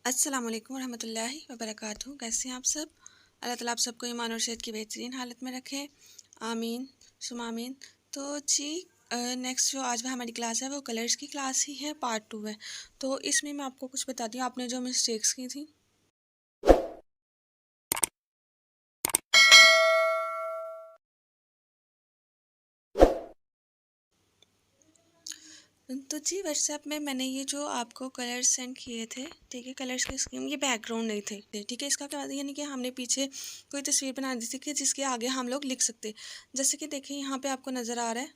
अस्सलाम वालेकुम रहमतुल्लाहि व बरकातहू। कैसे हैं आप सब? अल्लाह ताला आप सबको ईमान और सेहत की बेहतरीन हालत में रखे, आमीन सुमा आमीन। तो जी नेक्स्ट जो आज हमारी क्लास है वो कलर्स की क्लास ही है, पार्ट 2 है। तो इसमें मैं आपको कुछ बताती हूँ आपने जो मिस्टेक्स की थी। तो जी व्हाट्सएप में मैंने ये जो आपको कलर्स सेंड किए थे, ठीक है, कलर्स की स्कीम, ये बैकग्राउंड नहीं थे, ठीक है। इसका क्या मतलब, यानी कि हमने पीछे कोई तस्वीर बना दी थी कि जिसके आगे हम लोग लिख सकते। जैसे कि देखिए यहाँ पे आपको नज़र आ रहा है,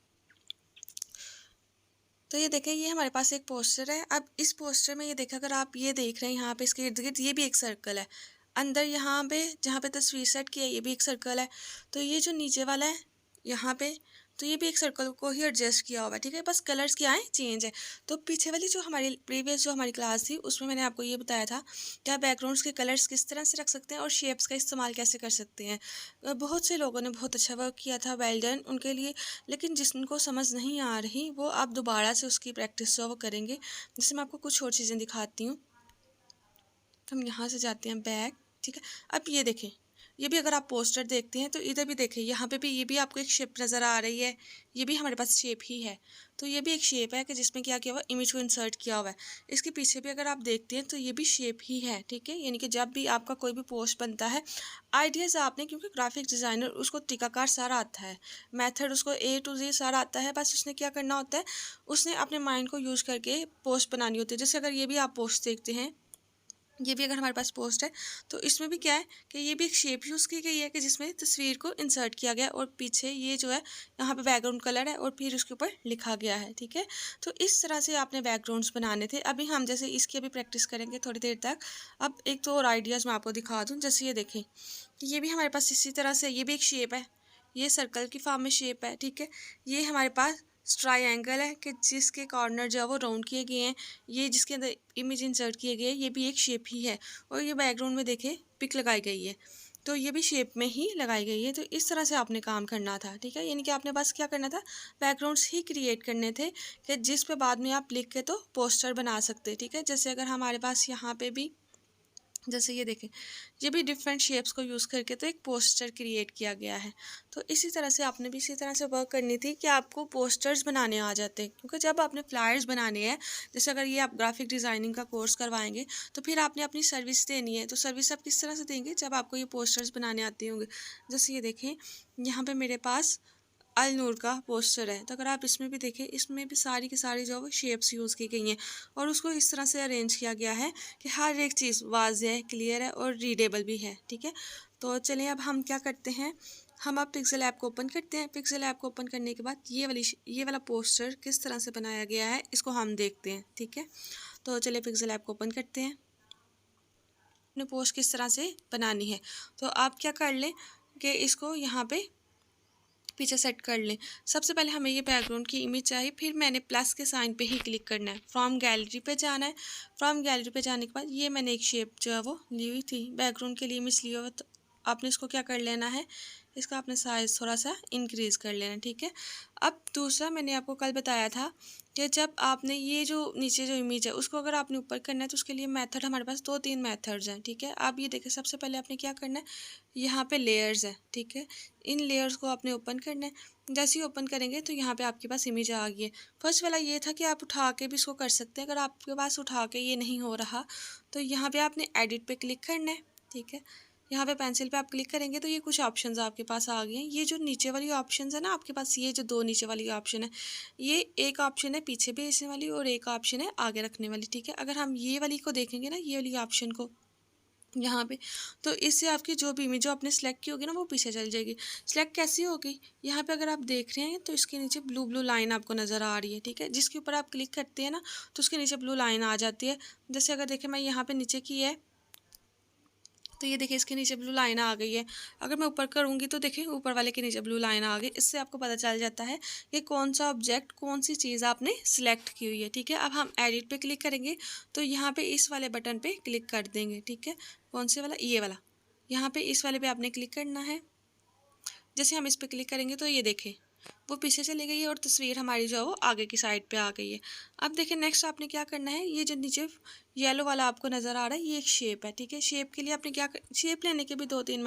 तो ये देखें, ये हमारे पास एक पोस्टर है। अब इस पोस्टर में ये देखें, अगर आप ये देख रहे हैं यहाँ पे इसके इर्द गिर्द ये भी एक सर्कल है। अंदर यहाँ पे जहाँ पे तस्वीर सेट की है ये भी एक सर्कल है। तो ये जो नीचे वाला है यहाँ पे, तो ये भी एक सर्कल को ही एडजस्ट किया हुआ है, ठीक है। बस कलर्स क्या है, चेंज है। तो पीछे वाली जो हमारी प्रीवियस जो हमारी क्लास थी उसमें मैंने आपको ये बताया था कि आप बैकग्राउंड्स के कलर्स किस तरह से रख सकते हैं और शेप्स का इस्तेमाल कैसे कर सकते हैं। बहुत से लोगों ने बहुत अच्छा वर्क किया था, वेल डन उनके लिए। लेकिन जिनको समझ नहीं आ रही वो आप दोबारा से उसकी प्रैक्टिस जो वो करेंगे। जैसे मैं आपको कुछ और चीज़ें दिखाती हूँ। हम यहाँ से जाते हैं बैक, ठीक है। अब ये देखें, ये भी अगर आप पोस्टर देखते हैं तो इधर भी देखें, यहाँ पे भी ये भी आपको एक शेप नज़र आ रही है। ये भी हमारे पास शेप ही है। तो ये भी एक शेप है कि जिसमें क्या किया हुआ, इमेज को इंसर्ट किया हुआ है। इसके पीछे भी अगर आप देखते हैं तो ये भी शेप ही है, ठीक है। यानी कि जब भी आपका कोई भी पोस्ट बनता है, आइडियाज़ आपने, क्योंकि ग्राफिक डिज़ाइनर उसको तरीकाकार सारा आता है, मेथड उसको A to Z सारा आता है। बस उसने क्या करना होता है, उसने अपने माइंड को यूज़ करके पोस्ट बनानी होती है। जैसे अगर ये भी आप पोस्ट देखते हैं, ये भी अगर हमारे पास पोस्ट है, तो इसमें भी क्या है कि ये भी एक शेप यूज़ की गई है कि जिसमें तस्वीर को इंसर्ट किया गया और पीछे ये जो है यहाँ पे बैकग्राउंड कलर है और फिर उसके ऊपर लिखा गया है, ठीक है। तो इस तरह से आपने बैकग्राउंड्स बनाने थे। अभी हम जैसे इसकी अभी प्रैक्टिस करेंगे थोड़ी देर तक। अब एक तो और आइडियाज़ मैं आपको दिखा दूँ। जैसे ये देखें, ये भी हमारे पास इसी तरह से, ये भी एक शेप है, ये सर्कल की फॉर्म में शेप है, ठीक है। ये हमारे पास ट्रायंगल है कि जिसके कॉर्नर जो है वो राउंड किए गए हैं। ये जिसके अंदर इमेज इंसर्ट किए गए हैं, ये भी एक शेप ही है। और ये बैकग्राउंड में देखें पिक लगाई गई है, तो ये भी शेप में ही लगाई गई है। तो इस तरह से आपने काम करना था, ठीक है। यानी कि आपने बस क्या करना था, बैकग्राउंड्स ही क्रिएट करने थे कि जिस पे बाद में आप लिख के तो पोस्टर बना सकते, ठीक है। जैसे अगर हमारे पास यहाँ पे भी, जैसे ये देखें, ये भी डिफरेंट शेप्स को यूज़ करके तो एक पोस्टर क्रिएट किया गया है। तो इसी तरह से आपने भी इसी तरह से वर्क करनी थी कि आपको पोस्टर्स बनाने आ जाते हैं। क्योंकि जब आपने फ्लायर्स बनाने हैं, जैसे अगर ये आप ग्राफिक डिज़ाइनिंग का कोर्स करवाएंगे, तो फिर आपने अपनी सर्विस देनी है। तो सर्विस आप किस तरह से देंगे, जब आपको ये पोस्टर्स बनाने आते होंगे। जैसे ये देखें, यहाँ पर मेरे पास अल नूर का पोस्टर है, तो अगर आप इसमें भी देखें, इसमें भी सारी की सारी जो है वो शेप्स यूज़ की गई हैं और उसको इस तरह से अरेंज किया गया है कि हर एक चीज़ वाज़ेह है, क्लियर है और रीडेबल भी है, ठीक है। तो चलिए अब हम क्या करते हैं, हम अब पिक्सेल ऐप को ओपन करते हैं। पिक्सेल ऐप को ओपन करने के बाद ये वाला पोस्टर किस तरह से बनाया गया है इसको हम देखते हैं, ठीक है। तो चलिए पिक्सेल ऐप को ओपन करते हैं। अपने पोस्ट किस तरह से बनानी है, तो आप क्या कर लें कि इसको यहाँ पे पीछे सेट कर लें। सबसे पहले हमें ये बैकग्राउंड की इमेज चाहिए, फिर मैंने प्लस के साइन पे ही क्लिक करना है। फ्रॉम गैलरी पे जाना है। फ्रॉम गैलरी पे जाने के बाद ये मैंने एक शेप जो है वो ली हुई थी, बैकग्राउंड के लिए इमेज ली हुई, तो आपने इसको क्या कर लेना है, इसका आपने साइज़ थोड़ा सा इंक्रीज़ कर लेना, ठीक है। अब दूसरा मैंने आपको कल बताया था कि जब आपने ये जो नीचे जो इमेज है उसको अगर आपने ऊपर करना है तो उसके लिए मेथड हमारे पास 2-3 मेथड्स हैं, ठीक है। आप ये देखें, सबसे पहले आपने क्या करना है, यहाँ पे लेयर्स है, ठीक है। इन लेयर्स को आपने ओपन करना है। जैसे ही ओपन करेंगे तो यहाँ पे आपके पास इमेज आ गई है। फर्स्ट वाला ये था कि आप उठा के भी इसको कर सकते हैं। अगर आपके पास उठा के ये नहीं हो रहा तो यहाँ पे आपने एडिट पे क्लिक करना है, ठीक है। यहाँ पे पेंसिल पे आप क्लिक करेंगे तो ये कुछ ऑप्शंस आपके पास आ गए हैं। ये जो नीचे वाली ऑप्शंस है ना आपके पास, ये जो 2 नीचे वाली ऑप्शन है, ये एक ऑप्शन है पीछे भेजने वाली और एक ऑप्शन है आगे रखने वाली, ठीक है। अगर हम ये वाली को देखेंगे ना, ये वाली ऑप्शन को यहाँ पे, तो इससे आपकी जो भी इमेज जो आपने सेलेक्ट की होगी ना वो पीछे चल जाएगी। सेलेक्ट कैसी होगी, यहाँ पे अगर आप देख रहे हैं तो इसके नीचे ब्लू ब्लू लाइन आपको नज़र आ रही है, ठीक है। जिसके ऊपर आप क्लिक करते हैं ना तो उसके नीचे ब्लू लाइन आ जाती है। जैसे अगर देखें, मैं यहाँ पे नीचे की है तो ये देखिए इसके नीचे ब्लू लाइन आ गई है। अगर मैं ऊपर करूँगी तो देखिए ऊपर वाले के नीचे ब्लू लाइन आ गई। इससे आपको पता चल जाता है कि कौन सा ऑब्जेक्ट, कौन सी चीज़ आपने सिलेक्ट की हुई है, ठीक है। अब हम एडिट पे क्लिक करेंगे तो यहाँ पे इस वाले बटन पे क्लिक कर देंगे, ठीक है। कौन से वाला, ये वाला, यहाँ पे इस वाले पे आपने क्लिक करना है। जैसे हम इस पर क्लिक करेंगे तो ये देखें वो पीछे चली गई है और तस्वीर हमारी जो है वो आगे की साइड पे आ गई है। अब देखिए नेक्स्ट आपने क्या करना है, ये जो नीचे येलो वाला आपको नज़र आ रहा है ये एक शेप है, ठीक है। शेप के लिए आपने क्या शेप लेने के भी 2-3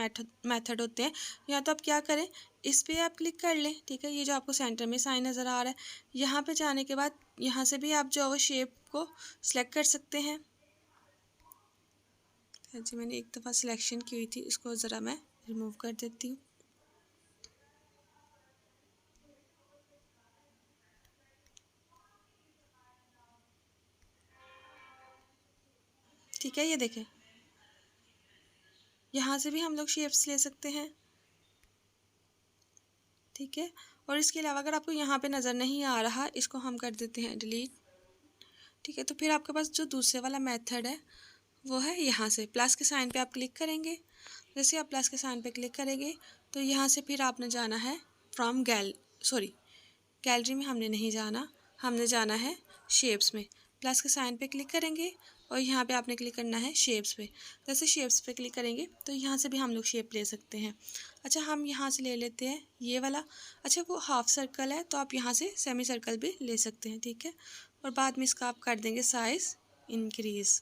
मेथड होते हैं। या तो आप क्या करें, इस पर आप क्लिक कर लें, ठीक है। ये जो आपको सेंटर में साइन नज़र आ रहा है, यहाँ पे जाने के बाद यहाँ से भी आप जो है वो शेप को सिलेक्ट कर सकते हैं। जी मैंने एक दफ़ा सिलेक्शन की हुई थी, इसको ज़रा मैं रिमूव कर देती हूँ। ठीक है, ये देखें यहाँ से भी हम लोग शेप्स ले सकते हैं, ठीक है। और इसके अलावा अगर आपको यहाँ पे नज़र नहीं आ रहा, इसको हम कर देते हैं डिलीट, ठीक है। तो फिर आपके पास जो दूसरे वाला मेथड है वो है यहाँ से प्लस के साइन पे आप क्लिक करेंगे। जैसे आप प्लस के साइन पे क्लिक करेंगे तो यहाँ से फिर आपने जाना है फ्रॉम गैलरी में हमने नहीं जाना, हमने जाना है शेप्स में। प्लस के साइन पे क्लिक करेंगे और यहाँ पे आपने क्लिक करना है शेप्स पे। जैसे शेप्स पे क्लिक करेंगे तो यहाँ से भी हम लोग शेप ले सकते हैं। अच्छा हम यहाँ से ले लेते हैं ये वाला। अच्छा वो हाफ सर्कल है तो आप यहाँ से सेमी सर्कल भी ले सकते हैं, ठीक है। और बाद में इसका आप कर देंगे साइज़ इंक्रीज़।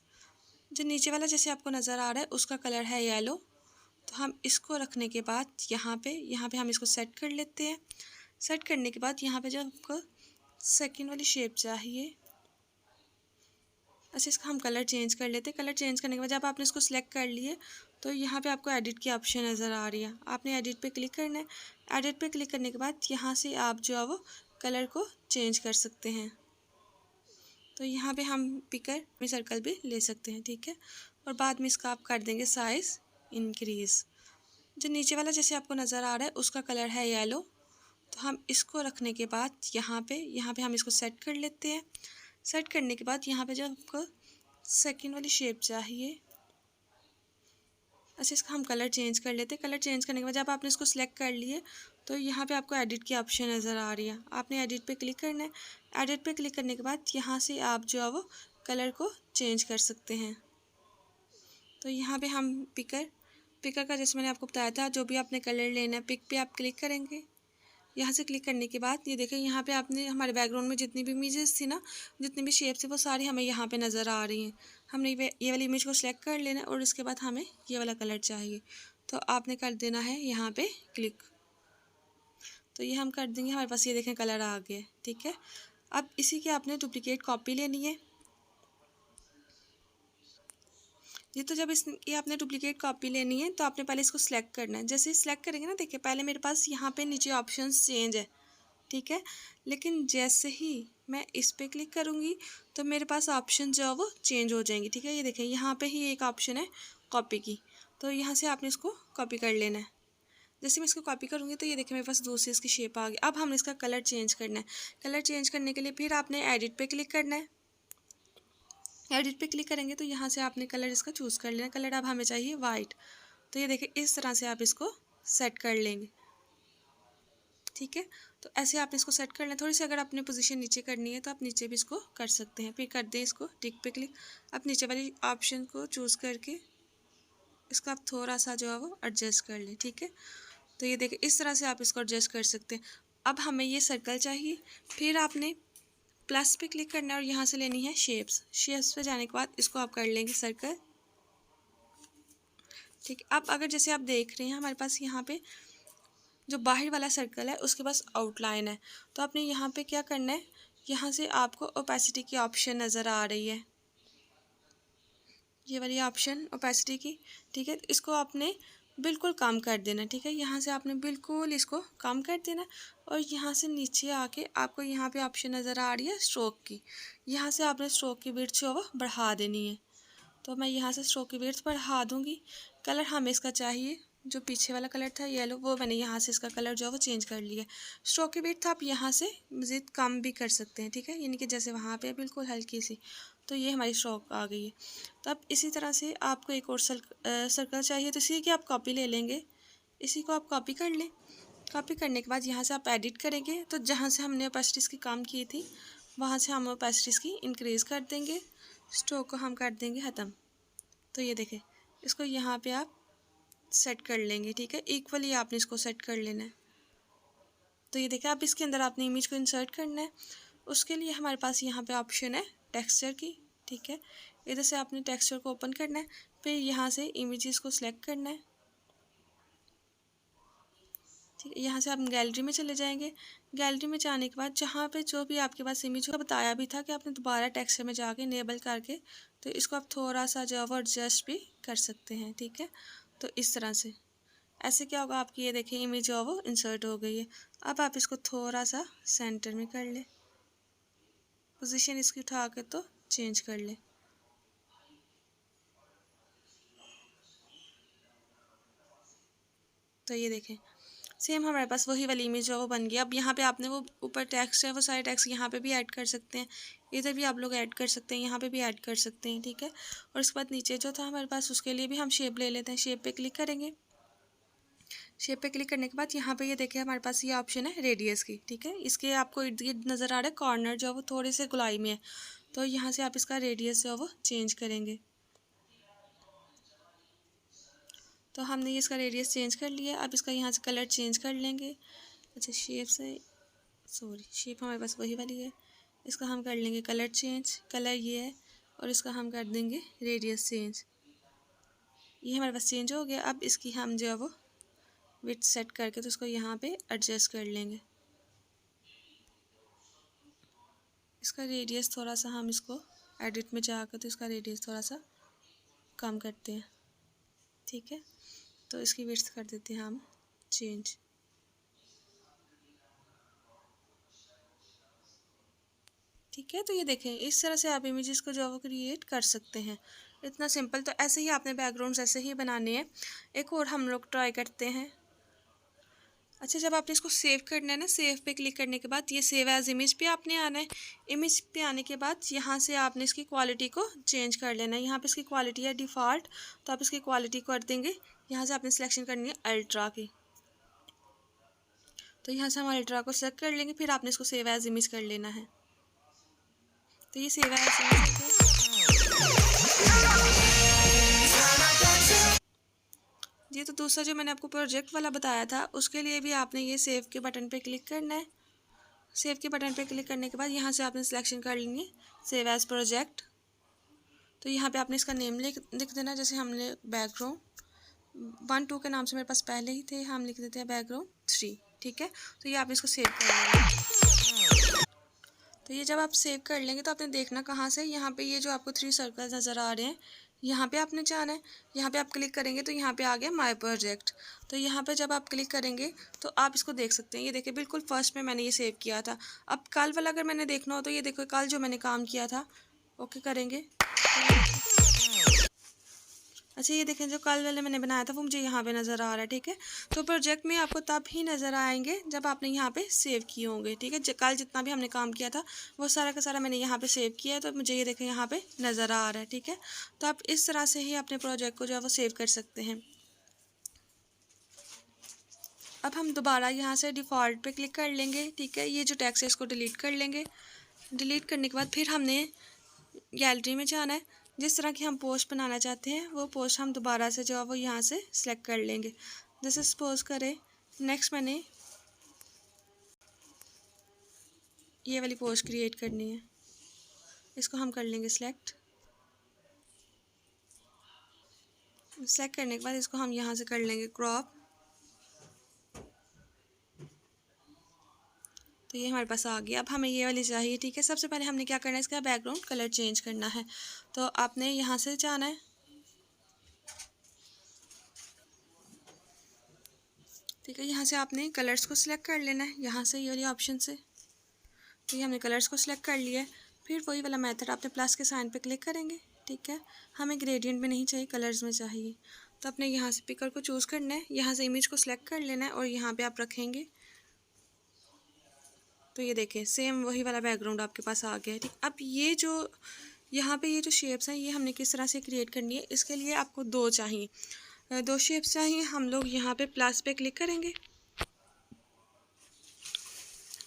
जो नीचे वाला जैसे आपको नज़र आ रहा है उसका कलर है येलो, तो हम इसको रखने के बाद यहाँ पे हम इसको सेट कर लेते हैं। सेट करने के बाद यहाँ पे जब आपको सेकंड वाली शेप चाहिए, अच्छा इसका हम कलर चेंज कर लेते हैं। कलर चेंज करने के बाद जब आपने इसको सिलेक्ट कर लिए तो यहाँ पे आपको एडिट की ऑप्शन नज़र आ रही है, आपने एडिट पे क्लिक करना है। एडिट पे क्लिक करने के बाद यहाँ से आप जो है वो कलर को चेंज कर सकते हैं। तो यहाँ पे हम पिकर में सर्कल भी ले सकते हैं, ठीक है। और बाद में इसका आप कर देंगे साइज़ इंक्रीज़। जो नीचे वाला जैसे आपको नज़र आ रहा है उसका कलर है येलो, तो हम इसको रखने के बाद यहाँ पे हम इसको सेट कर लेते हैं। सेट करने के बाद यहाँ पे जो आपको सेकंड वाली शेप चाहिए, अच्छा इसका हम कलर चेंज कर लेते हैं। कलर चेंज करने के बाद जब आपने इसको सिलेक्ट कर लिए तो यहाँ पे आपको एडिट की ऑप्शन नज़र आ रही है, आपने एडिट पे क्लिक करना है। एडिट पे क्लिक करने के बाद यहाँ से आप जो है वो कलर को चेंज कर सकते हैं। तो यहाँ पे हम पिकर का जैसे मैंने आपको बताया था, जो भी आपने कलर लेना है पिक पे आप क्लिक करेंगे। यहाँ से क्लिक करने के बाद ये देखें यहाँ पे आपने हमारे बैकग्राउंड में जितनी भी इमेजेस थी ना, जितनी भी शेप्स थी वो सारी हमें यहाँ पे नज़र आ रही हैं। हमने ये वाली इमेज को सिलेक्ट कर लेना और उसके बाद हमें ये वाला कलर चाहिए, तो आपने कर देना है यहाँ पे क्लिक। तो ये हम कर देंगे, हमारे पास ये देखें कलर आ गया, ठीक है। अब इसी की आपने डुप्लीकेट कॉपी लेनी है। ये तो जब ये आपने डुप्लीकेट कॉपी लेनी है तो आपने पहले इसको सिलेक्ट करना है। जैसे सिलेक्ट करेंगे ना, देखिए पहले मेरे पास यहाँ पे नीचे ऑप्शंस चेंज है, ठीक है। लेकिन जैसे ही मैं इस पर क्लिक करूँगी तो मेरे पास ऑप्शन जो है वो चेंज हो जाएंगी, ठीक है। ये देखें यहाँ पे ही एक ऑप्शन है कॉपी की, तो यहाँ से आपने इसको कॉपी कर लेना है। जैसे मैं इसको कॉपी करूँगी तो ये देखिए मेरे पास दूसरी इसकी शेप आ गई। अब हमने इसका कलर चेंज करना है। कलर चेंज करने के लिए फिर आपने एडिट पे क्लिक करना है। एडिट पे क्लिक करेंगे तो यहाँ से आपने कलर इसका चूज़ कर लेना। कलर अब हमें चाहिए वाइट, तो ये देखिए इस तरह से आप इसको सेट कर लेंगे, ठीक है। तो ऐसे आप इसको सेट कर लें। थोड़ी सी अगर आपने पोजीशन नीचे करनी है तो आप नीचे भी इसको कर सकते हैं। फिर कर दें इसको टिक पे क्लिक। आप नीचे वाली ऑप्शन को चूज़ करके इसका आप थोड़ा सा जो है वो एडजस्ट कर लें, ठीक है। तो ये देखिए इस तरह से आप इसको एडजस्ट कर सकते हैं। अब हमें ये सर्कल चाहिए, फिर आपने प्लस पे क्लिक करना है और यहाँ से लेनी है शेप्स पे जाने के बाद इसको आप कर लेंगे सर्कल, ठीक है। अब अगर जैसे आप देख रहे हैं हमारे पास यहाँ पे जो बाहर वाला सर्कल है उसके पास आउटलाइन है, तो आपने यहाँ पे क्या करना है, यहाँ से आपको ओपेसिटी की ऑप्शन नज़र आ रही है, ये वाली ऑप्शन ओपेसिटी की, ठीक है। इसको आपने बिल्कुल कम कर देना, ठीक है। यहाँ से आपने बिल्कुल इसको कम कर देना और यहाँ से नीचे आके आपको यहाँ पे ऑप्शन नज़र आ रही है स्ट्रोक की, यहाँ से आपने स्ट्रोक की विड्थ जो है वो बढ़ा देनी है। तो मैं यहाँ से स्ट्रोक की विड्थ बढ़ा दूँगी। कलर हमें इसका चाहिए जो पीछे वाला कलर था येलो, वो मैंने यहाँ से इसका कलर जो है वो चेंज कर लिया। स्ट्रोक की विड्थ आप यहाँ से मज़ीद कम भी कर सकते हैं, ठीक है। यानी कि जैसे वहाँ पे बिल्कुल हल्की सी, तो ये हमारी स्ट्रोक आ गई है। तो अब इसी तरह से आपको एक और सर्कल चाहिए, तो इसी की आप कॉपी ले लेंगे। इसी को आप कॉपी कर लें। कॉपी करने के बाद यहाँ से आप एडिट करेंगे तो जहाँ से हमने ओपेसिटीज़ की काम की थी वहाँ से हम ओपेसिटीज़ की इंक्रीज़ कर देंगे, स्ट्रोक को हम कर देंगे ख़त्म। तो ये देखें इसको यहाँ पे आप सेट कर लेंगे, ठीक है। इक्वली आपने इसको सेट कर लेना है। तो ये देखिए अब इसके अंदर आपने इमेज को इंसर्ट करना है। उसके लिए हमारे पास यहाँ पे ऑप्शन है टेक्सचर की, ठीक है। इधर से आपने टेक्सचर को ओपन करना है, फिर यहाँ से इमेजेस को सिलेक्ट करना है, ठीक है। यहाँ से आप गैलरी में चले जाएंगे। गैलरी में जाने के बाद जहाँ पे जो भी आपके पास इमेज का बताया भी था कि आपने दोबारा टेक्सचर में जाके इनेबल करके, तो इसको आप थोड़ा सा जो है वो एडजस्ट भी कर सकते हैं, ठीक है। तो इस तरह से ऐसे क्या होगा, आपकी ये देखिए इमेज जो है वो इंसर्ट हो गई है। अब आप इसको थोड़ा सा सेंटर में कर ले, पोजीशन इसकी उठा के तो चेंज कर ले। तो ये देखें सेम हमारे पास वही वाली इमेज जो है वो बन गई। अब यहाँ पे आपने वो ऊपर टेक्स्ट है वो सारे टेक्स्ट यहाँ पे भी ऐड कर सकते हैं, इधर भी आप लोग ऐड कर सकते हैं, यहाँ पे भी ऐड कर सकते हैं, ठीक है। और उसके बाद नीचे जो था हमारे पास उसके लिए भी हम शेप ले लेते हैं। शेप पे क्लिक करेंगे। शेप पे क्लिक करने के बाद यहाँ पे ये देखिए हमारे पास ये ऑप्शन है रेडियस की, ठीक है। इसके आपको इर्द गिर्द नज़र आ रहा है कॉर्नर जो है वो थोड़े से गोलाई में है, तो यहाँ से आप इसका रेडियस जो है वो चेंज करेंगे। तो हमने ये इसका रेडियस चेंज कर लिया। अब इसका यहाँ से कलर चेंज कर लेंगे। अच्छा शेप से शेप हमारे पास वही वाली है, इसका हम कर लेंगे कलर चेंज। कलर ये है और इसका हम कर देंगे रेडियस चेंज। ये हमारे पास चेंज हो गया। अब इसकी हम जो है वो विड्थ सेट करके तो इसको यहाँ पे एडजस्ट कर लेंगे। इसका रेडियस थोड़ा सा हम इसको एडिट में जाकर तो इसका रेडियस थोड़ा सा कम करते हैं, ठीक है। तो इसकी विड्थ कर देते हैं हम चेंज। ठीक है, तो ये देखें इस तरह से आप इमेजेस को जो है वो क्रिएट कर सकते हैं। इतना सिंपल। तो ऐसे ही आपने बैकग्राउंड्स ऐसे ही बनाने हैं। एक और हम लोग ट्राई करते हैं। अच्छा जब आपने इसको सेव करना है ना, सेव पे क्लिक करने के बाद ये सेव एज इमेज पे आपने आना है। इमेज पे आने के बाद यहाँ से आपने इसकी क्वालिटी को चेंज कर लेना है। यहाँ पे इसकी क्वालिटी है डिफ़ॉल्ट, तो आप इसकी क्वालिटी कर देंगे। यहाँ से आपने सिलेक्शन करनी है अल्ट्रा की, तो यहाँ से हम अल्ट्रा को सेलेक्ट कर लेंगे। फिर आपने इसको सेव एज इमेज कर लेना है। तो ये सेव एज इमेज जी। तो दूसरा जो मैंने आपको प्रोजेक्ट वाला बताया था उसके लिए भी आपने ये सेव के बटन पे क्लिक करना है। सेव के बटन पे क्लिक करने के बाद यहाँ से आपने सिलेक्शन कर लेंगे सेव एज प्रोजेक्ट। तो यहाँ पे आपने इसका नेम लिख देना। जैसे हमने बैकग्राउंड 1 2 के नाम से मेरे पास पहले ही थे, हम लिख देते हैं बैकग्राउंड 3, ठीक है। तो ये आप इसको सेव कर लेंगे। तो ये जब आप सेव कर लेंगे तो आपने देखना कहाँ से, यहाँ पे ये जो आपको 3 सर्कल नज़र आ रहे हैं यहाँ पे आपने जाना है। यहाँ पे आप क्लिक करेंगे तो यहाँ पे आ गया माय प्रोजेक्ट। तो यहाँ पे जब आप क्लिक करेंगे तो आप इसको देख सकते हैं। ये देखिए बिल्कुल फर्स्ट में मैंने ये सेव किया था। अब कल वाला अगर मैंने देखना हो तो ये देखो कल जो मैंने काम किया था, ओके करेंगे। अच्छा ये देखें जो कल वाले मैंने बनाया था वो मुझे यहाँ पे नज़र आ रहा है, ठीक है। तो प्रोजेक्ट में आपको तब ही नज़र आएंगे जब आपने यहाँ पे सेव किए होंगे, ठीक है। कल जितना भी हमने काम किया था वो सारा का सारा मैंने यहाँ पे सेव किया है, तो मुझे ये देखें यहाँ पे नज़र आ रहा है, ठीक है। तो आप इस तरह से ही अपने प्रोजेक्ट को जो है वो सेव कर सकते हैं। अब हम दोबारा यहाँ से डिफ़ॉल्ट पे क्लिक कर लेंगे, ठीक है। ये जो टेक्स्ट है इसको डिलीट कर लेंगे। डिलीट करने के बाद फिर हमने गैलरी में जाना है। जिस तरह की हम पोस्ट बनाना चाहते हैं वो पोस्ट हम दोबारा से जो है वो यहाँ से सिलेक्ट कर लेंगे। जैसे सपोज करें नेक्स्ट मैंने ये वाली पोस्ट क्रिएट करनी है, इसको हम कर लेंगे सिलेक्ट। सेलेक्ट करने के बाद इसको हम यहाँ से कर लेंगे क्रॉप। तो ये हमारे पास आ गया। अब हमें ये वाली चाहिए, ठीक है। सबसे पहले हमने क्या करना है, इसका बैकग्राउंड कलर चेंज करना है। तो आपने यहाँ से जाना है, ठीक है। यहाँ से आपने कलर्स को सिलेक्ट कर लेना है, यहाँ से ये वाली ऑप्शन से। तो ये हमने कलर्स को सिलेक्ट कर लिया है। फिर वही वाला मेथड आपने प्लस के साइन पे क्लिक करेंगे, ठीक है। हमें ग्रेडियंट में नहीं चाहिए, कलर्स में चाहिए। तो अपने यहाँ से पिकर को चूज़ करना है, यहाँ से इमेज को सिलेक्ट कर लेना है और यहाँ पे आप रखेंगे। तो ये देखें सेम वही वाला बैकग्राउंड आपके पास आ गया है, ठीक। अब ये जो यहाँ पे ये जो शेप्स हैं ये हमने किस तरह से क्रिएट करनी है, इसके लिए आपको 2 चाहिए, 2 शेप्स चाहिए। हम लोग यहाँ पे प्लस पे क्लिक करेंगे।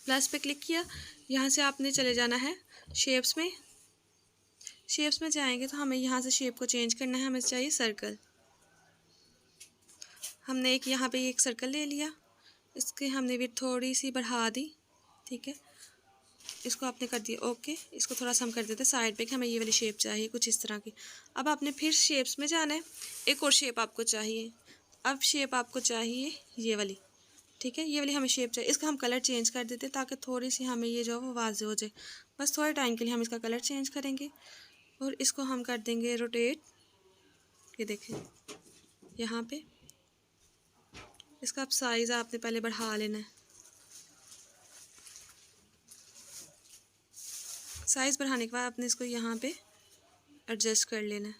प्लस पे क्लिक किया, यहाँ से आपने चले जाना है शेप्स में। शेप्स में जाएंगे तो हमें यहाँ से शेप को चेंज करना है। हमें चाहिए सर्कल। हमने एक यहाँ पे एक सर्कल ले लिया। इसकी हमने भी थोड़ी सी बढ़ा दी, ठीक है। इसको आपने कर दिया ओके। इसको थोड़ा सा हम कर देते हैं साइड पे कि हमें ये वाली शेप चाहिए कुछ इस तरह की। अब आपने फिर शेप्स में जाना है, एक और शेप आपको चाहिए। अब शेप आपको चाहिए ये वाली, ठीक है। ये वाली हमें शेप चाहिए। इसका हम कलर चेंज कर देते हैं ताकि थोड़ी सी हमें ये जो है वो वाज़ेह हो जाए। बस थोड़े टाइम के लिए हम इसका कलर चेंज करेंगे और इसको हम कर देंगे रोटेट। ये देखें यहाँ पे इसका अब साइज़ आपने पहले बढ़ा लेना है। साइज़ बढ़ाने के बाद आपने इसको यहाँ पे एडजस्ट कर लेना है,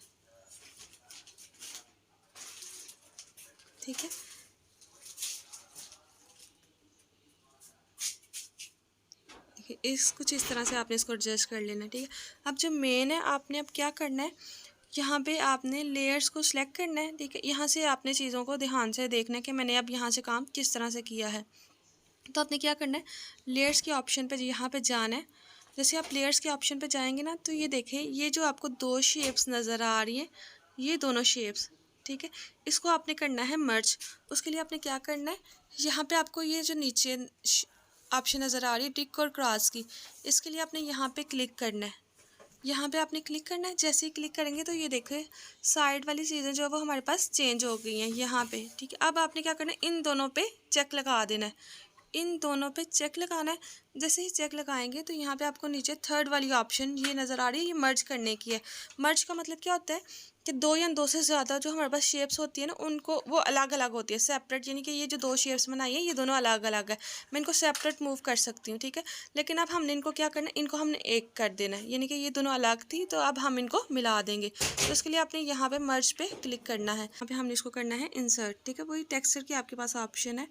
ठीक है। देखिए इस कुछ इस तरह से आपने इसको एडजस्ट कर लेना है, ठीक है। अब जो मेन है आपने अब क्या करना है, यहाँ पे आपने लेयर्स को सिलेक्ट करना है, ठीक है। यहाँ से आपने चीज़ों को ध्यान से देखना है कि मैंने अब यहाँ से काम किस तरह से किया है। तो आपने क्या करना है, लेयर्स के ऑप्शन पे यहाँ पे जाना है। जैसे आप लेयर्स के ऑप्शन पे जाएंगे ना, तो ये देखें ये जो आपको दो शेप्स नज़र आ रही हैं, ये दोनों शेप्स, ठीक है, इसको आपने करना है मर्ज। उसके लिए आपने क्या करना है, यहाँ पे आपको ये जो नीचे ऑप्शन नज़र आ रही है टिक और क्रॉस की, इसके लिए आपने यहाँ पे क्लिक करना है। यहाँ पे आपने क्लिक करना है। जैसे ही क्लिक करेंगे तो ये देखें साइड वाली चीज़ें जो वो हमारे पास चेंज हो गई हैं यहाँ पे, ठीक है। अब आपने क्या करना है, इन दोनों पे चेक लगा देना है, इन दोनों पे चेक लगाना है। जैसे ही चेक लगाएंगे तो यहाँ पे आपको नीचे थर्ड वाली ऑप्शन ये नज़र आ रही है, ये मर्ज करने की है। मर्ज का मतलब क्या होता है कि दो या दो से ज़्यादा जो हमारे पास शेप्स होती है ना, उनको वो अलग अलग होती है, सेपरेट। यानी कि ये जो दो शेप्स बनाई है ये दोनों अलग अलग है, मैं इनको सेपरेट मूव कर सकती हूँ, ठीक है। लेकिन अब हमने इनको क्या करना है, इनको हमने एक कर देना है। यानी कि ये दोनों अलग थी तो अब हम इनको मिला देंगे। तो उसके लिए आपने यहाँ पे मर्ज पे क्लिक करना है। यहाँ पे हमने इसको करना है इंसर्ट, ठीक है। वही टेक्सचर की आपके पास ऑप्शन है।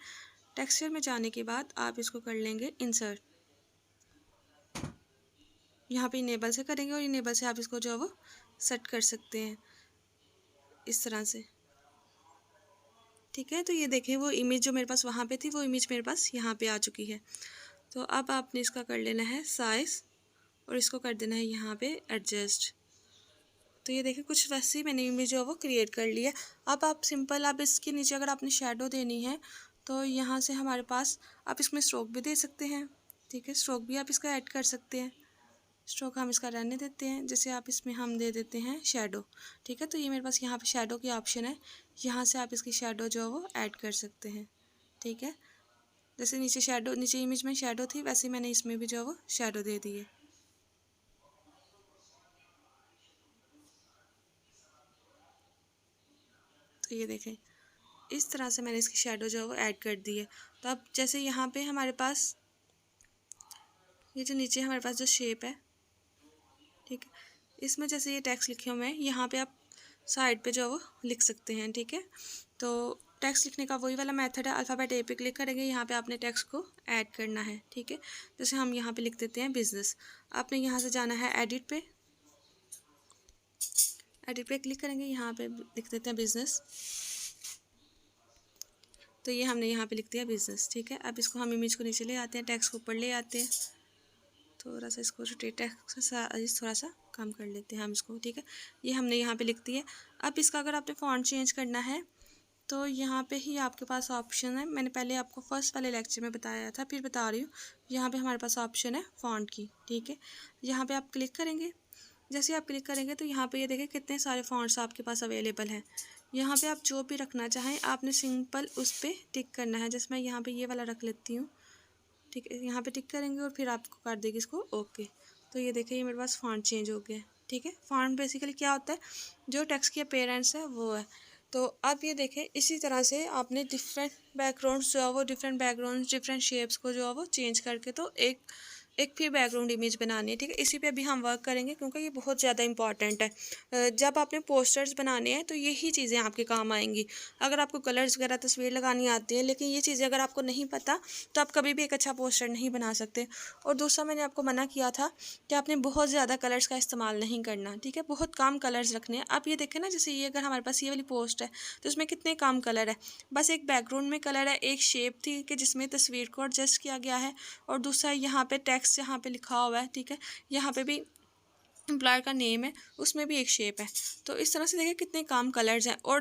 टेक्सचर में जाने के बाद आप इसको कर लेंगे इंसर्ट, यहाँ पे इनेबल से करेंगे और इनेबल से आप इसको जो है वो सेट कर सकते हैं इस तरह से, ठीक है। तो ये देखें वो इमेज जो मेरे पास वहाँ पे थी वो इमेज मेरे पास यहाँ पे आ चुकी है। तो अब आपने इसका कर लेना है साइज़ और इसको कर देना है यहाँ पे एडजस्ट। तो ये देखें कुछ वैसे ही मैंने इमेज जो है वो क्रिएट कर ली है। अब आप सिंपल आप इसके नीचे अगर आपने शेडो देनी है तो यहाँ से हमारे पास आप इसमें स्ट्रोक भी दे सकते हैं, ठीक है। स्ट्रोक भी आप इसका ऐड कर सकते हैं। स्ट्रोक हम इसका रहने देते हैं। जैसे आप इसमें हम दे देते हैं शेडो, ठीक है। तो ये मेरे पास यहाँ पे शेडो की ऑप्शन है, यहाँ से आप इसकी शेडो जो है वो ऐड कर सकते हैं, ठीक है। जैसे नीचे शेडो, नीचे इमेज में शेडो थी वैसे मैंने इसमें भी जो है वो शेडो दे दी है। तो ये देखें इस तरह से मैंने इसकी शेडो जो है वो ऐड कर दी है। तो अब जैसे यहाँ पे हमारे पास ये जो नीचे हमारे पास जो शेप है, ठीक है, इसमें जैसे ये टेक्स्ट लिखे हुए हैं यहाँ पे आप साइड पे जो वो लिख सकते हैं, ठीक है। तो टेक्स्ट लिखने का वही वाला मेथड है, अल्फ़ाबेट ए पे क्लिक करेंगे, यहाँ पे आपने टेक्स्ट को ऐड करना है, ठीक है। जैसे हम यहाँ पे लिख देते हैं बिज़नेस, आपने यहाँ से जाना है एडिट पे, एडिट पे क्लिक करेंगे, यहाँ पे लिख देते हैं बिज़नेस। तो ये हमने यहाँ पे लिख दिया बिज़नेस, ठीक है। अब इसको हम इमेज को नीचे ले आते हैं, टेक्स्ट को ऊपर ले आते हैं, थोड़ा सा इसको रोटेट थोड़ा सा कम कर लेते हैं हम इसको, ठीक है। ये हमने यहाँ पे लिख दिया। अब इसका अगर आपने फ़ॉन्ट चेंज करना है तो यहाँ पे ही आपके पास ऑप्शन है। मैंने पहले आपको फर्स्ट वाले लेक्चर में बताया था, फिर बता रही हूँ। यहाँ पे हमारे पास ऑप्शन है फ़ॉन्ट की, ठीक है। यहाँ पे आप क्लिक करेंगे, जैसे आप क्लिक करेंगे तो यहाँ पे ये देखें कितने सारे फ़ॉन्ट्स आपके पास अवेलेबल हैं। यहाँ पे आप जो भी रखना चाहें आपने सिंपल उस पर टिक करना है। जैसे मैं यहाँ पे ये वाला रख लेती हूँ, ठीक है। यहाँ पे टिक करेंगे और फिर आपको कर देगी इसको ओके। तो ये देखिए ये मेरे पास फ़ॉन्ट चेंज हो गया है, ठीक है। फ़ॉन्ट बेसिकली क्या होता है, जो टेक्स्ट की अपीयरेंस है वो है। तो अब ये देखें इसी तरह से आपने डिफरेंट बैकग्राउंड्स जो है वो डिफरेंट बैकग्राउंड्स डिफरेंट शेप्स को जो है वो चेंज करके तो एक फिर बैकग्राउंड इमेज बनानी है, ठीक है। इसी पे अभी हम वर्क करेंगे क्योंकि ये बहुत ज़्यादा इंपॉर्टेंट है। जब आपने पोस्टर्स बनाने हैं तो यही चीज़ें आपके काम आएंगी। अगर आपको कलर्स वगैरह तस्वीर लगानी आती है लेकिन ये चीज़ें अगर आपको नहीं पता तो आप कभी भी एक अच्छा पोस्टर नहीं बना सकते। और दूसरा मैंने आपको मना किया था कि आपने बहुत ज़्यादा कलर्स का इस्तेमाल नहीं करना, ठीक है। बहुत कम कलर्स रखने हैं। आप ये देखें ना, जैसे ये अगर हमारे पास ये वाली पोस्ट है तो इसमें कितने कम कलर है, बस एक बैकग्राउंड में कलर है, एक शेप थी कि जिसमें तस्वीर को एडजस्ट किया गया है, और दूसरा यहाँ पे टेक्स्ट यहाँ पे लिखा हुआ है, ठीक है। यहाँ पे भी एम्प्लॉयर का नेम है, उसमें भी एक शेप है। तो इस तरह से देखिए कितने कम कलर्स हैं। और